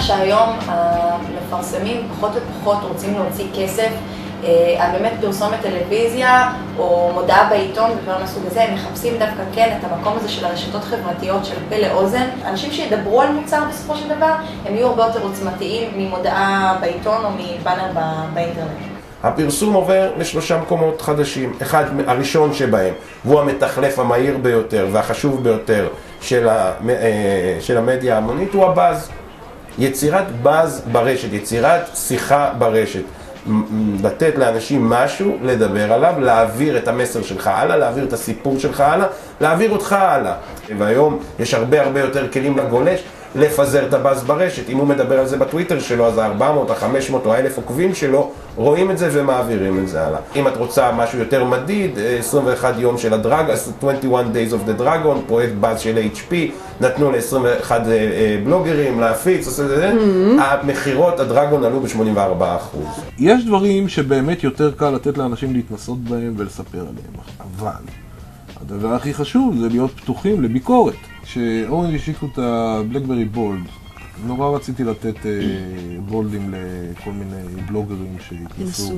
שהיום המפרסמים פחות ופחות רוצים להוציא כסף על באמת פרסומת טלוויזיה או מודעה בעיתון ודברים מסוג הזה, הם מחפשים דווקא כן את המקום הזה של הרשתות חברתיות של פה לאוזן. אנשים שידברו על מוצר בסופו של דבר, הם יהיו הרבה יותר עוצמתיים ממודעה בעיתון או מבאנר באינטרנט. הפרסום עובר לשלושה מקומות חדשים. אחד, הראשון שבהם, והוא המתחלף המהיר ביותר והחשוב ביותר של המדיה ההמונית, הוא הבאז. יצירת באז ברשת, יצירת שיחה ברשת. לתת לאנשים משהו, לדבר עליו, להעביר את המסר שלך הלאה, להעביר את הסיפור שלך הלאה, להעביר אותך הלאה. והיום יש הרבה יותר כלים לגולש לפזר את הבאז ברשת. אם הוא מדבר על זה בטוויטר שלו, אז ה-400, ה-500 או ה-1000 עוקבים שלו רואים את זה ומעבירים את זה הלאה. אם את רוצה משהו יותר מדיד, 21 יום של הדרגון, 21 Days of the Dragon, פרויקט באז של HP, נתנו ל-21 בלוגרים להפיץ, המחירות הדרגון עלו ב-84%. יש דברים שבאמת יותר קל לתת לאנשים להתנסות בהם ולספר עליהם, אבל הדבר הכי חשוב זה להיות פתוחים לביקורת. כשאורנג' השיקו את הבלקברי בולד, נורא רציתי לתת בולדים לכל מיני בלוגרים שהתנסו.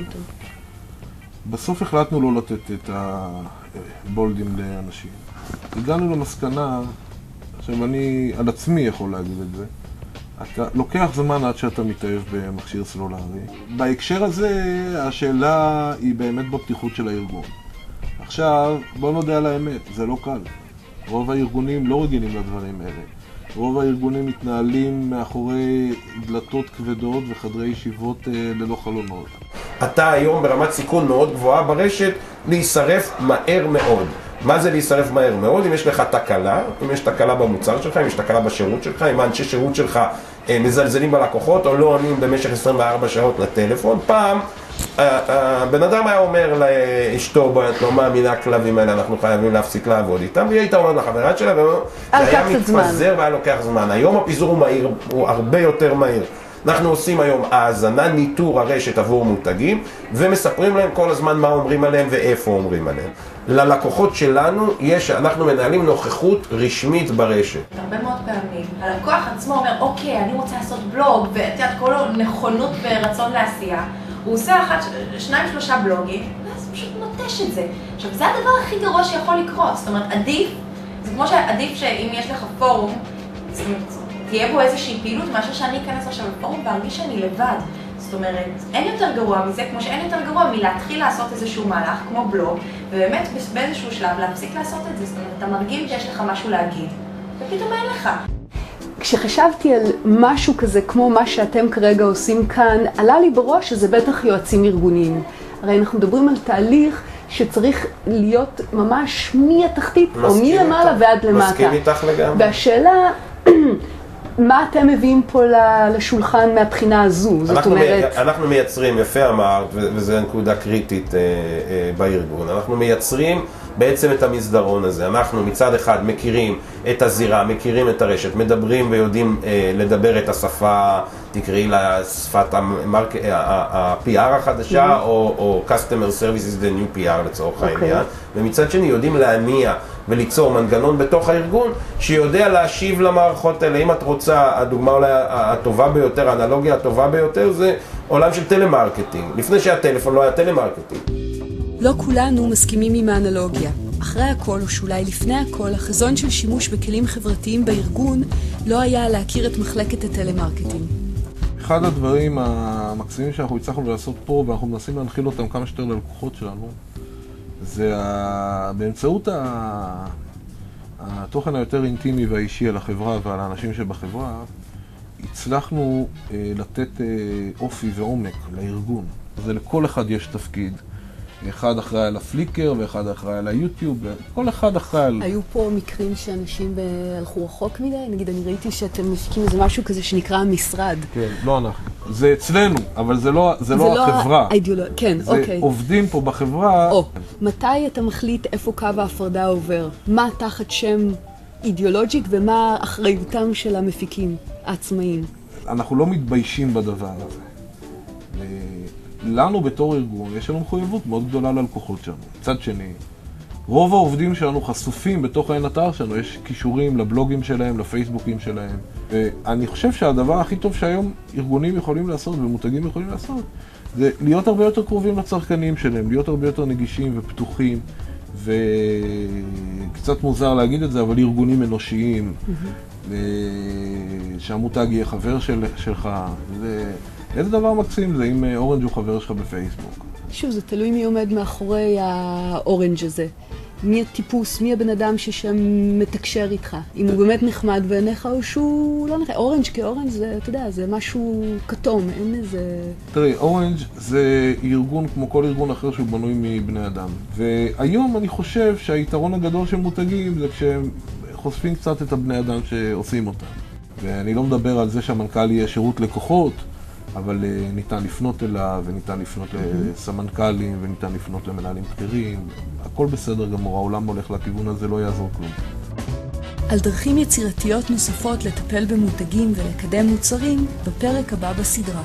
בסוף החלטנו לא לתת את הבולדים לאנשים. הגענו למסקנה, עכשיו אני על עצמי יכול להגיד את זה, אתה לוקח זמן עד שאתה מתאהב במכשיר סלולרי. בהקשר הזה השאלה היא באמת בפתיחות של הארגון. עכשיו בוא נודע על האמת, זה לא קל. רוב הארגונים לא רגילים לדברים האלה. רוב הארגונים מתנהלים מאחורי דלתות כבדות וחדרי ישיבות ללא חלונות. אתה היום ברמת סיכון מאוד גבוהה ברשת להישרף מהר מאוד. מה זה להישרף מהר מאוד? אם יש לך תקלה, אם יש תקלה במוצר שלך, אם יש תקלה בשירות שלך, אם האנשי שירות שלך מזלזלים בלקוחות או לא עונים במשך 24 שעות לטלפון. פעם הבן אדם היה אומר לאשתו, לא מאמינה הכלבים האלה, אנחנו חייבים להפסיק לעבוד איתם, והיא הייתה אומרת לחברת שלה, זה היה מתפזר והיה לוקח זמן. היום הפיזור הוא מהיר, הוא הרבה יותר מהיר. אנחנו עושים היום האזנה, ניטור הרשת עבור מותגים, ומספרים להם כל הזמן מה אומרים עליהם ואיפה אומרים עליהם. ללקוחות שלנו אנחנו מנהלים נוכחות רשמית ברשת. הרבה מאוד פעמים הלקוח עצמו אומר, אוקיי, אני רוצה לעשות בלוג, ואתה יודע, כל נכונות ורצון לעשייה. הוא עושה שניים שלושה בלוגים, ואז הוא פשוט נוטש את זה. עכשיו, זה הדבר הכי גרוע שיכול לקרות. זאת אומרת, עדיף, זה כמו שעדיף שאם יש לך פורום, תהיה בו איזושהי פעילות, מאשר שאני אכנס עכשיו לפורום וארגיש שאני לבד. זאת אומרת, אין יותר גרוע מזה, כמו שאין יותר גרוע מלהתחיל לעשות איזשהו מהלך, כמו בלוג, ובאמת באיזשהו שלב להפסיק לעשות את זה. זאת אומרת, אתה מרגיל שיש לך משהו להגיד, ופתאום אין לך. כשחשבתי על משהו כזה כמו מה שאתם כרגע עושים כאן, עלה לי בראש שזה בטח יועצים ארגוניים. הרי אנחנו מדברים על תהליך שצריך להיות ממש מהתחתית או מלמעלה ועד למטה. מסכים איתך לגמרי. והשאלה, מה אתם מביאים פה לשולחן מהבחינה הזו? זאת אומרת... אנחנו מייצרים, יפה אמרת, וזו נקודה קריטית בארגון, אנחנו מייצרים בעצם את המסדרון הזה. אנחנו מצד אחד מכירים את הזירה, מכירים את הרשת, מדברים ויודעים לדבר את השפה, תקראי לה שפת ה-PR החדשה, או Customer Services the New PR לצורך העניין. ומצד שני יודעים להניע וליצור מנגנון בתוך הארגון שיודע להשיב למערכות האלה. אם את רוצה, הדוגמה אולי הטובה ביותר, האנלוגיה הטובה ביותר, זה עולם של טלמרקטינג. לפני שהטלפון לא היה טלמרקטינג. לא כולנו מסכימים עם האנלוגיה. אחרי הכל, או שאולי לפני הכל, החזון של שימוש בכלים חברתיים בארגון לא היה להכיר את מחלקת הטלמרקטינג. אחד הדברים המקסימים שאנחנו הצלחנו לעשות פה, ואנחנו מנסים להנחיל אותם כמה שיותר ללקוחות שלנו, זה באמצעות התוכן היותר אינטימי והאישי על החברה ועל האנשים שבחברה, הצלחנו לתת אופי ועומק לארגון. זה לכל אחד יש תפקיד. אחד אחראי על הפליקר ואחד אחראי על היוטיוב, כל אחד אחראי על... היו פה מקרים שאנשים הלכו רחוק מדי? נגיד, אני ראיתי שאתם מפיקים איזה משהו כזה שנקרא המשרד. כן, לא אנחנו. זה אצלנו, אבל זה לא החברה. כן, אוקיי. זה עובדים פה בחברה. מתי אתה מחליט איפה קו ההפרדה עובר? מה תחת שם אידיאולוגית ומה אחריותם של המפיקים העצמאיים? אנחנו לא מתביישים בדבר הזה. לנו בתור ארגון יש לנו מחויבות מאוד גדולה ללקוחות שלנו. מצד שני, רוב העובדים שלנו חשופים בתוך האין אתר שלנו, יש קישורים לבלוגים שלהם, לפייסבוקים שלהם. ואני חושב שהדבר הכי טוב שהיום ארגונים יכולים לעשות ומותגים יכולים לעשות, זה להיות הרבה יותר קרובים לצרכנים שלהם, להיות הרבה יותר נגישים ופתוחים, וקצת מוזר להגיד את זה, אבל ארגונים אנושיים, שהמותג יהיה חבר שלך, איזה דבר מקסים זה אם אורנג' הוא חבר שלך בפייסבוק. שוב, זה תלוי מי עומד מאחורי האורנג' הזה. מי הטיפוס, מי הבן אדם ששם מתקשר איתך. אם הוא באמת נחמד בעיניך או שהוא לא נחמד. אורנג' כאורנג' זה, אתה יודע, זה משהו כתום, אין איזה... תראי, אורנג' זה ארגון כמו כל ארגון אחר שהוא בנוי מבני אדם. והיום אני חושב שהיתרון הגדול של מותגים זה כשהם חושפים קצת את הבני אדם שעושים אותם. ואני לא מדבר על זה שהמנכ"ל יהיה שירות לקוחות, אבל ניתן לפנות אליו, וניתן לפנות לסמנכ"לים, וניתן לפנות למנהלים בכירים. הכל בסדר גמור, העולם הולך לכיוון הזה, לא יעזור כלום. על דרכים יצירתיות נוספות לטפל במותגים ולקדם מוצרים בפרק הבא בסדרה.